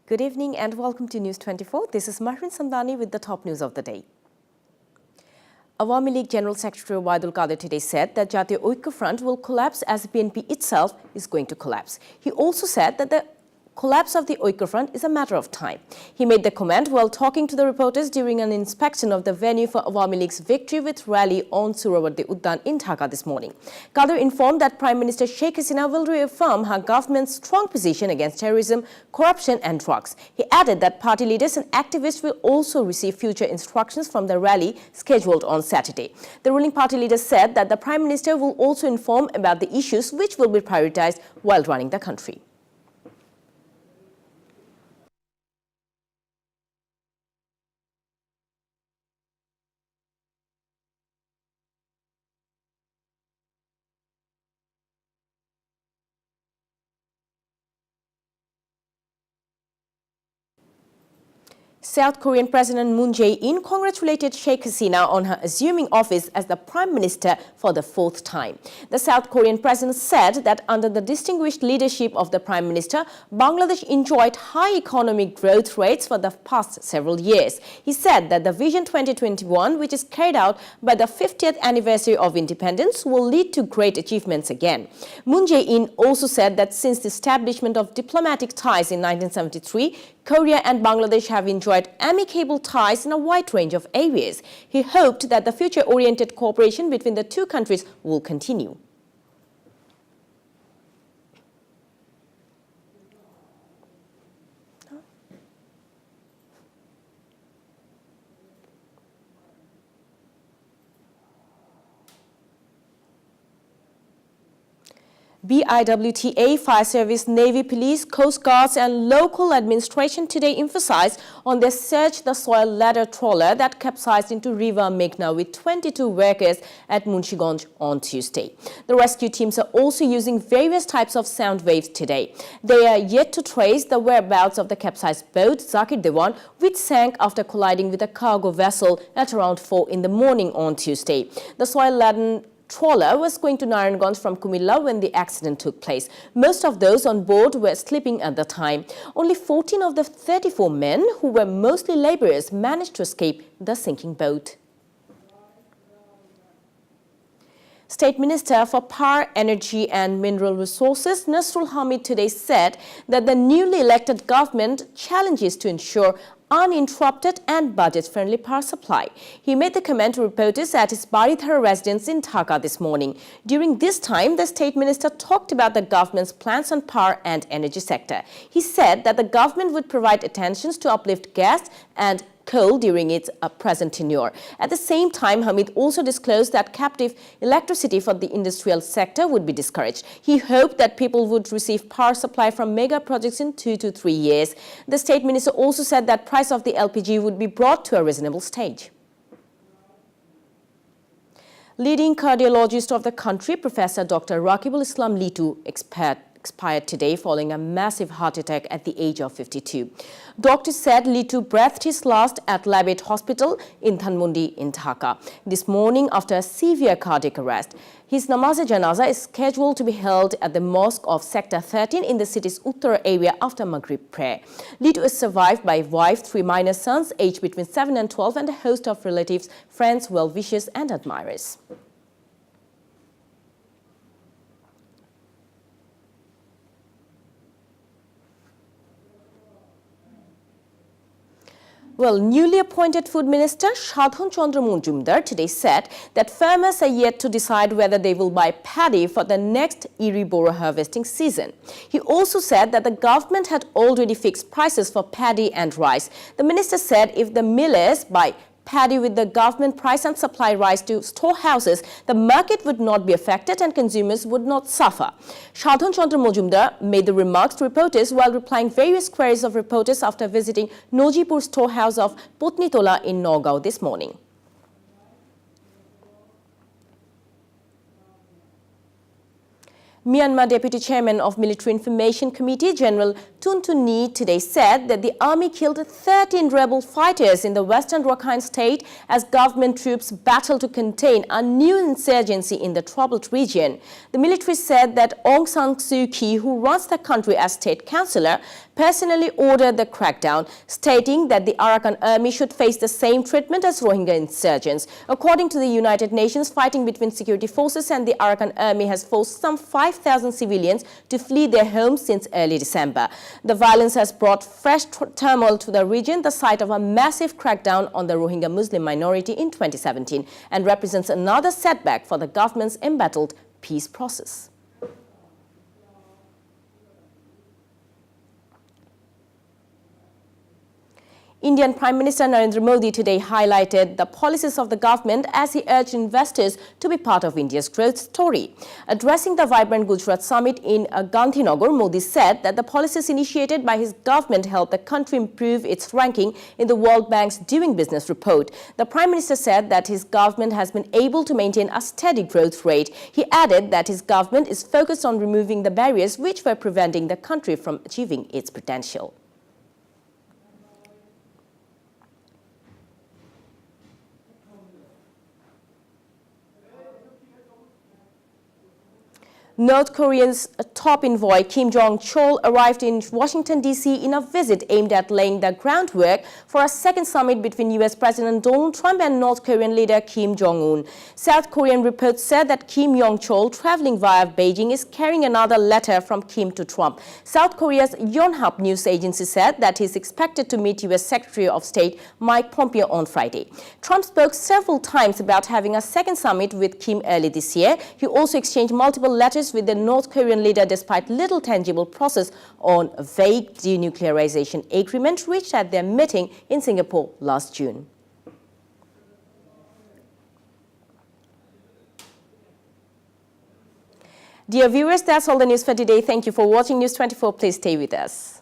Good evening and welcome to News 24. This is Mahrin Samdani with the top news of the day. Awami League General Secretary Waidul Qadir today said that Jatiyo Oikko Front will collapse as BNP itself is going to collapse. He also said that the collapse of the Oikko Front is a matter of time. He made the comment while talking to the reporters during an inspection of the venue for Awami League's Victory with Rally on Suhrawardy Udyan in Dhaka this morning. Qadir informed that Prime Minister Sheikh Hasina will reaffirm her government's strong position against terrorism, corruption and drugs. He added that party leaders and activists will also receive future instructions from the rally scheduled on Saturday. The ruling party leader said that the Prime Minister will also inform about the issues which will be prioritized while running the country. South Korean President Moon Jae-in congratulated Sheikh Hasina on her assuming office as the Prime Minister for the fourth time. The South Korean President said that under the distinguished leadership of the Prime Minister, Bangladesh enjoyed high economic growth rates for the past several years. He said that the Vision 2021, which is carried out by the 50th anniversary of independence, will lead to great achievements again. Moon Jae-in also said that since the establishment of diplomatic ties in 1973, Korea and Bangladesh have enjoyed amicable ties in a wide range of areas. He hoped that the future-oriented cooperation between the two countries will continue. BIWTA, Fire Service, Navy, Police, Coast Guards and local administration today emphasized on their search the soil ladder trawler that capsized into River Meghna with 22 workers at Munshiganj on Tuesday. The rescue teams are also using various types of sound waves today. They are yet to trace the whereabouts of the capsized boat Zakir Dewan, which sank after colliding with a cargo vessel at around 4 in the morning on Tuesday. The soil-laden trawler was going to Narayanganj from Kumilla when the accident took place. Most of those on board were sleeping at the time. Only 14 of the 34 men, who were mostly laborers, managed to escape the sinking boat. State Minister for Power, Energy and Mineral Resources, Nasrul Hamid, today said that the newly elected government challenges to ensure uninterrupted and budget-friendly power supply. He made the comment to reporters at his Baridhara residence in Dhaka this morning. During this time, the State Minister talked about the government's plans on power and energy sector. He said that the government would provide attention to uplift gas and coal during its present tenure. At the same time, Hamid also disclosed that captive electricity for the industrial sector would be discouraged. He hoped that people would receive power supply from mega projects in 2 to 3 years. The State Minister also said that price of the LPG would be brought to a reasonable stage. Leading cardiologist of the country, Professor Dr. Rakibul Islam Litu, expired today following a massive heart attack at the age of 52. Doctors said Litu breathed his last at Labate Hospital in Dhanmondi in Dhaka this morning after a severe cardiac arrest. His namaz-e-janaza is scheduled to be held at the mosque of Sector 13 in the city's Uttara area after Maghrib prayer. Litu is survived by wife, 3 minor sons aged between 7 and 12 and a host of relatives, friends, well-wishers and admirers. Well, newly appointed Food Minister Sadhan Chandra Majumdar today said that farmers are yet to decide whether they will buy paddy for the next Iri Bora harvesting season. He also said that the government had already fixed prices for paddy and rice. The minister said if the millers buy paddy with the government price and supply rice to storehouses, the market would not be affected and consumers would not suffer. Sadhan Chandra Majumdar made the remarks to reporters while replying various queries of reporters after visiting Nojipur storehouse of Putnitola in Nagaon this morning. Myanmar Deputy Chairman of Military Information Committee, General Tun Tun Nee, today said that the army killed 13 rebel fighters in the western Rakhine state as government troops battle to contain a new insurgency in the troubled region. The military said that Aung San Suu Kyi, who runs the country as state councillor, personally ordered the crackdown, stating that the Arakan army should face the same treatment as Rohingya insurgents. According to the United Nations, fighting between security forces and the Arakan army has forced some 5,000 civilians to flee their homes since early December. The violence has brought fresh turmoil to the region, the site of a massive crackdown on the Rohingya Muslim minority in 2017, and represents another setback for the government's embattled peace process. Indian Prime Minister Narendra Modi today highlighted the policies of the government as he urged investors to be part of India's growth story. Addressing the vibrant Gujarat summit in Gandhinagar, Modi said that the policies initiated by his government helped the country improve its ranking in the World Bank's Doing Business report. The Prime Minister said that his government has been able to maintain a steady growth rate. He added that his government is focused on removing the barriers which were preventing the country from achieving its potential. North Korea's top envoy Kim Jong-chol arrived in Washington, D.C. in a visit aimed at laying the groundwork for a second summit between U.S. President Donald Trump and North Korean leader Kim Jong-un. South Korean reports said that Kim Jong-chol, traveling via Beijing, is carrying another letter from Kim to Trump. South Korea's Yonhap news agency said that he is expected to meet U.S. Secretary of State Mike Pompeo on Friday. Trump spoke several times about having a second summit with Kim early this year. He also exchanged multiple letters with the North Korean leader despite little tangible process on a vague denuclearization agreement reached at their meeting in Singapore last June. Dear viewers, that's all the news for today. Thank you for watching News 24. Please stay with us.